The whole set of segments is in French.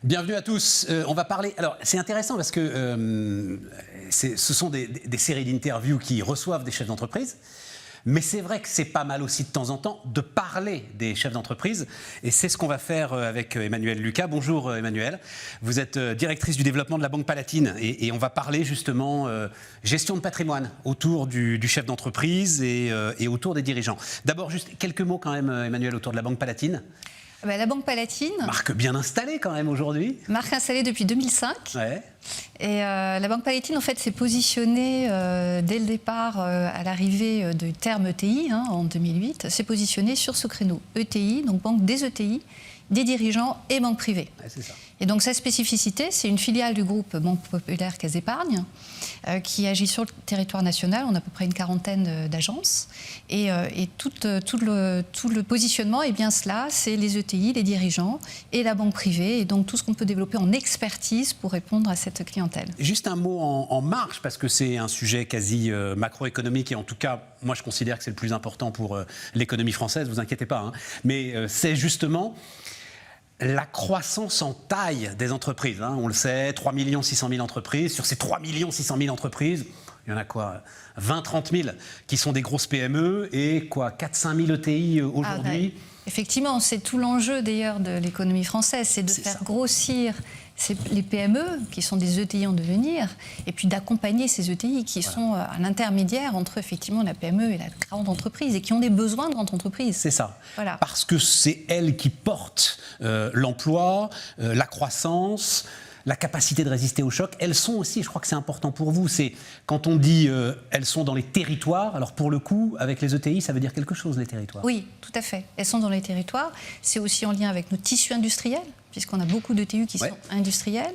Bienvenue à tous. On va parler. Alors, c'est intéressant parce que ce sont des séries d'interviews qui reçoivent des chefs d'entreprise. Mais c'est vrai que c'est pas mal aussi de temps en temps de parler des chefs d'entreprise. Et c'est ce qu'on va faire avec Emmanuelle Lucas. Bonjour Emmanuelle. Vous êtes directrice du développement de la Banque Palatine. Et on va parler justement gestion de patrimoine autour du chef d'entreprise et autour des dirigeants. D'abord, juste quelques mots quand même, Emmanuelle, autour de la Banque Palatine. La Banque Palatine. Marque bien installée quand même aujourd'hui. Marque installée depuis 2005. Ouais. Et la Banque Palatine, en fait, s'est positionnée dès le départ, à l'arrivée du terme ETI, en 2008, s'est positionnée sur ce créneau. ETI, donc banque des ETI, des dirigeants et banque privée. Ouais, c'est ça. Et donc sa spécificité, c'est une filiale du groupe Banque Populaire Caisse d'Épargne qui agit sur le territoire national. On a à peu près une quarantaine d'agences. Et tout le positionnement est bien cela, c'est les ETI, les dirigeants et la banque privée. Et donc tout ce qu'on peut développer en expertise pour répondre à cette clientèle. Juste un mot en marge, parce que c'est un sujet quasi macroéconomique. Et en tout cas, moi je considère que c'est le plus important pour l'économie française, vous inquiétez pas. Mais c'est justement la croissance en taille des entreprises. On le sait, 3 600 000 entreprises. Sur ces 3 600 000 entreprises, il y en a quoi 20-30 000 qui sont des grosses PME et quoi 4-5 000 ETI aujourd'hui. Effectivement, c'est tout l'enjeu d'ailleurs de l'économie française, c'est de faire grossir les PME, qui sont des ETI en devenir, et puis d'accompagner ces ETI qui sont à l'intermédiaire entre effectivement la PME et la grande entreprise, et qui ont des besoins de grande entreprise. C'est ça. Voilà. Parce que c'est elles qui portent l'emploi, la croissance, la capacité de résister au choc. Elles sont aussi, je crois que c'est important pour vous, c'est quand on dit elles sont dans les territoires, alors pour le coup, avec les ETI, ça veut dire quelque chose, les territoires. Oui, tout à fait. Elles sont dans les territoires. C'est aussi en lien avec nos tissus industriels, puisqu'on a beaucoup de TU qui sont industriels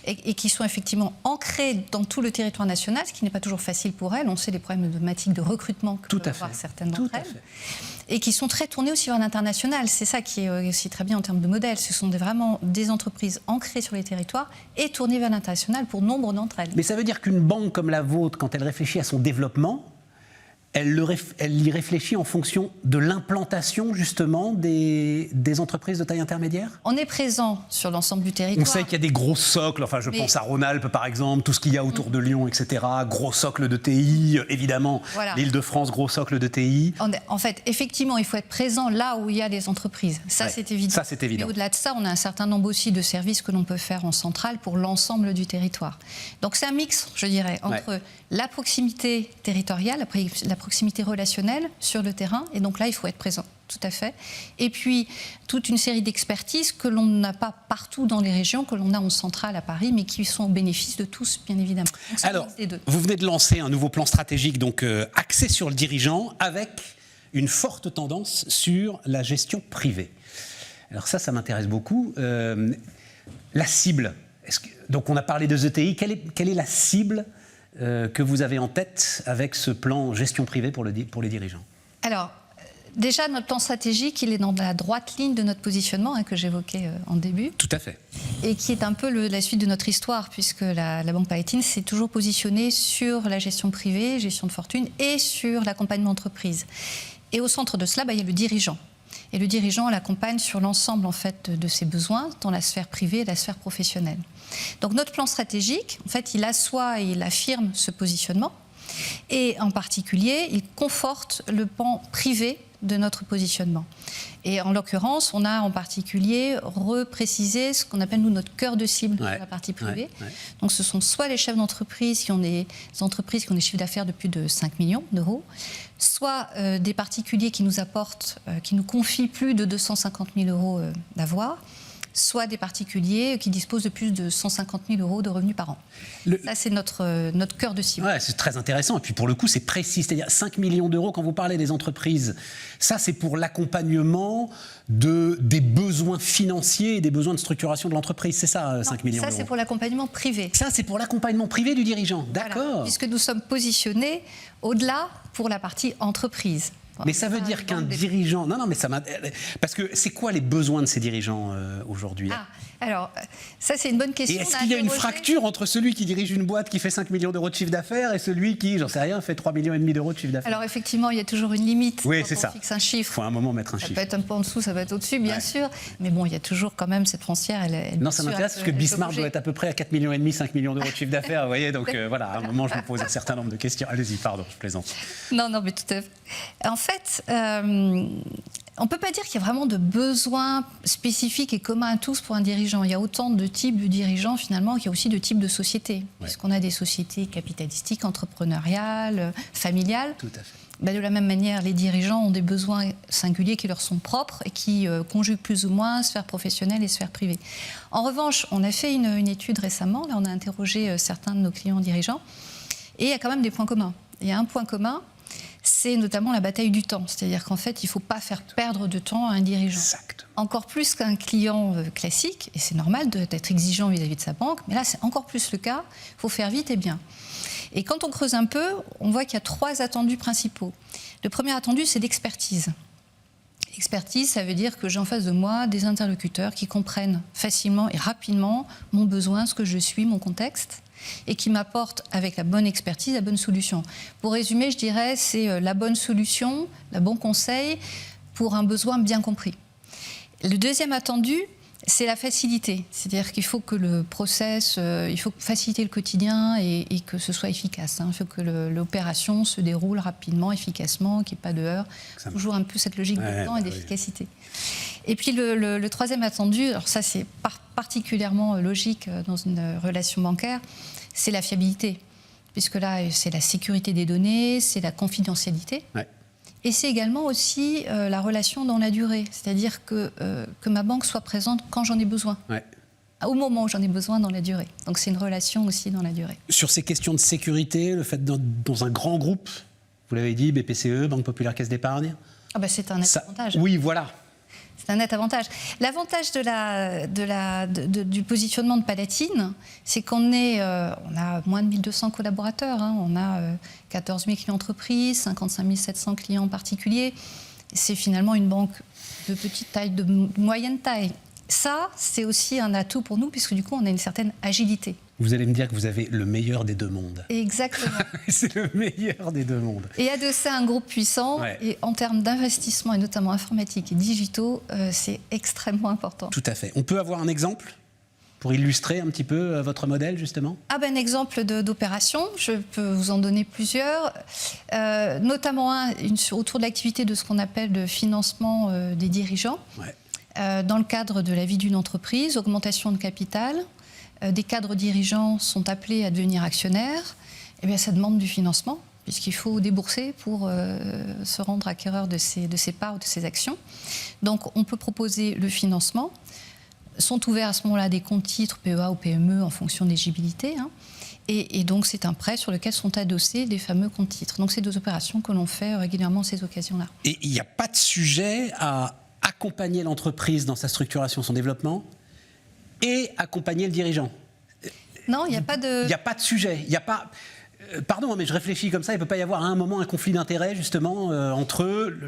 et qui sont effectivement ancrés dans tout le territoire national, ce qui n'est pas toujours facile pour elles. On sait les problématiques de recrutement que peuvent avoir certaines d'entre elles. Et qui sont très tournées aussi vers l'international. C'est ça qui est aussi très bien en termes de modèle. Ce sont vraiment des entreprises ancrées sur les territoires et tournées vers l'international pour nombre d'entre elles. Mais ça veut dire qu'une banque comme la vôtre, quand elle réfléchit à son développement, elle y réfléchit en fonction de l'implantation justement des entreprises de taille intermédiaire. On est présent sur l'ensemble du territoire. On sait qu'il y a des gros socles, enfin je pense à Rhône-Alpes par exemple, tout ce qu'il y a autour de Lyon, etc. Gros socle de TI, évidemment, l'Île-de-France, gros socle de TI. En fait, effectivement, il faut être présent là où il y a des entreprises. Ça, c'est évident. Ça, c'est évident. Mais au-delà de ça, on a un certain nombre aussi de services que l'on peut faire en centrale pour l'ensemble du territoire. Donc c'est un mix, je dirais, entre la proximité territoriale, la proximité relationnelle sur le terrain, et donc là, il faut être présent, tout à fait. Et puis, toute une série d'expertises que l'on n'a pas partout dans les régions, que l'on a en centrale à Paris, mais qui sont au bénéfice de tous, bien évidemment. Donc, alors, vous venez de lancer un nouveau plan stratégique, donc axé sur le dirigeant, avec une forte tendance sur la gestion privée. Alors ça m'intéresse beaucoup. La cible, donc on a parlé de ETI, quelle est la cible que vous avez en tête avec ce plan gestion privée pour les dirigeants? Alors, déjà, notre plan stratégique, il est dans la droite ligne de notre positionnement que j'évoquais en début. Tout à fait. Et qui est un peu la suite de notre histoire, puisque la Banque Palatine s'est toujours positionnée sur la gestion privée, gestion de fortune, et sur l'accompagnement entreprise. Et au centre de cela, il y a le dirigeant. Et le dirigeant l'accompagne sur l'ensemble en fait, de ses besoins, dans la sphère privée et la sphère professionnelle. Donc notre plan stratégique, en fait, il assoit et il affirme ce positionnement. Et en particulier, il conforte le pan privé de notre positionnement. Et en l'occurrence, on a en particulier reprécisé ce qu'on appelle, nous, notre cœur de cible sur la partie privée. Donc ce sont soit les chefs d'entreprise qui ont des chiffres d'affaires de plus de 5 millions d'euros, soit des particuliers qui nous apportent, qui nous confient plus de 250 000 euros d'avoir, soit des particuliers qui disposent de plus de 150 000 euros de revenus par an. Ça, c'est notre cœur de cible. Ouais, c'est très intéressant. Et puis, pour le coup, c'est précis. C'est-à-dire 5 millions d'euros, quand vous parlez des entreprises, ça, c'est pour l'accompagnement des besoins financiers et des besoins de structuration de l'entreprise. C'est ça, 5 millions d'euros. Ça, c'est pour l'accompagnement privé. Ça, c'est pour l'accompagnement privé du dirigeant. D'accord. Voilà, puisque nous sommes positionnés au-delà pour la partie entreprise. Mais ça veut dire qu'un dirigeant... Non, mais ça m'a... Parce que c'est quoi les besoins de ces dirigeants aujourd'hui? Alors, ça, c'est une bonne question. Et est-ce qu'il y a une fracture entre celui qui dirige une boîte qui fait 5 millions d'euros de chiffre d'affaires et celui qui, j'en sais rien, fait 3,5 millions d'euros de chiffre d'affaires? Alors, effectivement, il y a toujours une limite. Oui, quand c'est on ça. fixe un chiffre. Il faut à un moment mettre un Ça chiffre. peut être un peu en dessous, ça peut être au-dessus, bien sûr. Mais bon, il y a toujours quand même cette frontière. Non, ça m'intéresse parce que Bismarck doit être à peu près à 4,5 millions, 5 millions d'euros de chiffre d'affaires. Vous voyez, donc voilà, à un moment, je me pose un certain nombre de questions. Allez-y, pardon, je plaisante. Non, mais tout à fait. En fait, on ne peut pas dire qu'il y a vraiment de besoins spécifiques et communs à tous pour un dirigeant. Il y a autant de types de dirigeants, finalement, qu'il y a aussi de types de sociétés. Puisqu'on a des sociétés capitalistiques, entrepreneuriales, familiales. Tout à fait. De la même manière, les dirigeants ont des besoins singuliers qui leur sont propres et qui conjuguent plus ou moins sphère professionnelle et sphère privée. En revanche, on a fait une étude récemment, là on a interrogé certains de nos clients dirigeants, et il y a quand même des points communs. Il y a un point commun, c'est notamment la bataille du temps. C'est-à-dire qu'en fait, il ne faut pas faire perdre de temps à un dirigeant. Exact. Encore plus qu'un client classique, et c'est normal d'être exigeant vis-à-vis de sa banque, mais là c'est encore plus le cas, il faut faire vite et bien. Et quand on creuse un peu, on voit qu'il y a 3 attendus principaux. Le premier attendu, c'est l'expertise. L'expertise, ça veut dire que j'ai en face de moi des interlocuteurs qui comprennent facilement et rapidement mon besoin, ce que je suis, mon contexte, et qui m'apportent avec la bonne expertise la bonne solution. Pour résumer, je dirais, c'est la bonne solution, le bon conseil pour un besoin bien compris. Le deuxième attendu, c'est la facilité. C'est-à-dire qu'il faut que le process, il faut faciliter le quotidien et que ce soit efficace. Il faut que l'opération se déroule rapidement, efficacement, qu'il n'y ait pas de heurts. Toujours un peu cette logique de temps et d'efficacité. Et puis le troisième attendu, alors ça c'est particulièrement logique dans une relation bancaire, c'est la fiabilité. Puisque là, c'est la sécurité des données, c'est la confidentialité. Ouais. Et c'est également aussi la relation dans la durée, c'est-à-dire que ma banque soit présente quand j'en ai besoin, au moment où j'en ai besoin dans la durée. Donc c'est une relation aussi dans la durée. Sur ces questions de sécurité, le fait dans un grand groupe, vous l'avez dit, BPCE, Banque Populaire Caisse d'Épargne, c'est un net avantage. Oui, voilà. C'est un net avantage. L'avantage du positionnement de Palatine, c'est qu'on a moins de 1200 collaborateurs. On a 14 000 clients entreprises, 55 700 clients particuliers. C'est finalement une banque de petite taille, de moyenne taille. Ça, c'est aussi un atout pour nous, puisque du coup, on a une certaine agilité. Vous allez me dire que vous avez le meilleur des deux mondes. Exactement. C'est le meilleur des deux mondes. Et adossé à un groupe puissant, et en termes d'investissement, et notamment informatique et digitaux, c'est extrêmement important. Tout à fait. On peut avoir un exemple pour illustrer un petit peu votre modèle, justement ? Un exemple d'opération, je peux vous en donner plusieurs, notamment autour de l'activité de ce qu'on appelle le financement des dirigeants. Dans le cadre de la vie d'une entreprise, augmentation de capital, des cadres dirigeants sont appelés à devenir actionnaires, et bien ça demande du financement, puisqu'il faut débourser pour se rendre acquéreur de ces parts ou de ces actions. Donc on peut proposer le financement. Sont ouverts à ce moment-là des comptes titres PEA ou PME en fonction d'éligibilité. Et donc c'est un prêt sur lequel sont adossés les fameux comptes titres. Donc c'est 2 opérations que l'on fait régulièrement à ces occasions-là. Et il n'y a pas de sujet à accompagner l'entreprise dans sa structuration, son développement, et accompagner le dirigeant. Non, il n'y a pas de... Il n'y a pas de sujet. Il n'y a pas... Pardon, mais je réfléchis comme ça, il ne peut pas y avoir à un moment un conflit d'intérêts, justement, entre eux.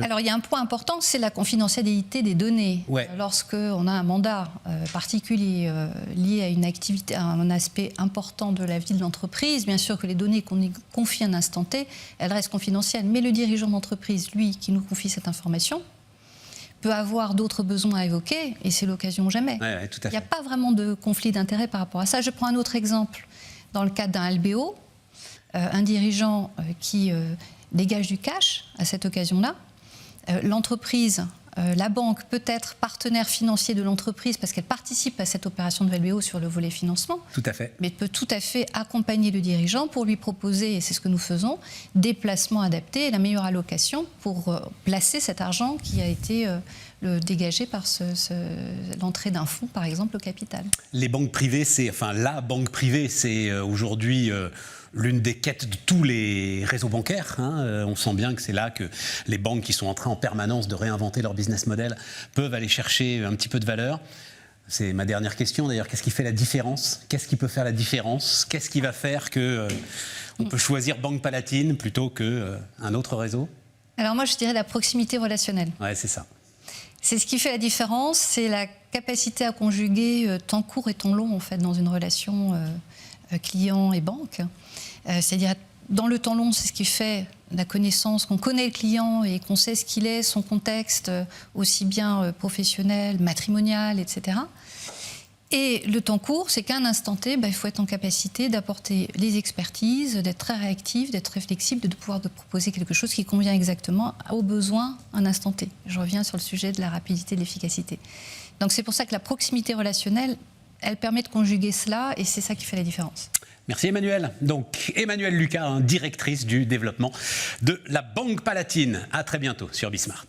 Alors, il y a un point important, c'est la confidentialité des données. Lorsqu'on a un mandat particulier lié à une activité, à un aspect important de la vie de l'entreprise, bien sûr que les données qu'on y confie à un instant T, elles restent confidentielles. Mais le dirigeant d'entreprise, lui, qui nous confie cette information, peut avoir d'autres besoins à évoquer, et c'est l'occasion jamais. Tout à fait. Il n'y a pas vraiment de conflit d'intérêts par rapport à ça. Je prends un autre exemple. Dans le cadre d'un LBO, un dirigeant qui dégage du cash à cette occasion-là, l'entreprise, la banque peut être partenaire financier de l'entreprise parce qu'elle participe à cette opération de LBO sur le volet financement. Tout à fait. Mais peut tout à fait accompagner le dirigeant pour lui proposer, et c'est ce que nous faisons, des placements adaptés et la meilleure allocation pour placer cet argent qui a été dégagé par l'entrée d'un fonds, par exemple, au capital. Les banques privées, la banque privée, c'est aujourd'hui l'une des quêtes de tous les réseaux bancaires. On sent bien que c'est là que les banques qui sont en train en permanence de réinventer leur business model peuvent aller chercher un petit peu de valeur. C'est ma dernière question d'ailleurs. Qu'est-ce qui fait la différence ? Qu'est-ce qui peut faire la différence ? Qu'est-ce qui va faire qu'on peut choisir Banque Palatine plutôt qu'un autre réseau ? Alors moi, je dirais la proximité relationnelle. C'est ça. C'est ce qui fait la différence, c'est la capacité à conjuguer temps court et temps long en fait dans une relation client et banque. C'est-à-dire dans le temps long, c'est ce qui fait la connaissance, qu'on connaît le client et qu'on sait ce qu'il est, son contexte aussi bien professionnel, matrimonial, etc. Et le temps court, c'est qu'à un instant T, il faut être en capacité d'apporter les expertises, d'être très réactif, d'être très flexible, de pouvoir proposer quelque chose qui convient exactement aux besoins à un instant T. Je reviens sur le sujet de la rapidité, de l'efficacité. Donc c'est pour ça que la proximité relationnelle, elle permet de conjuguer cela et c'est ça qui fait la différence. Merci Emmanuelle. Donc Emmanuelle Lucas, directrice du développement de la Banque Palatine. À très bientôt sur Bismart.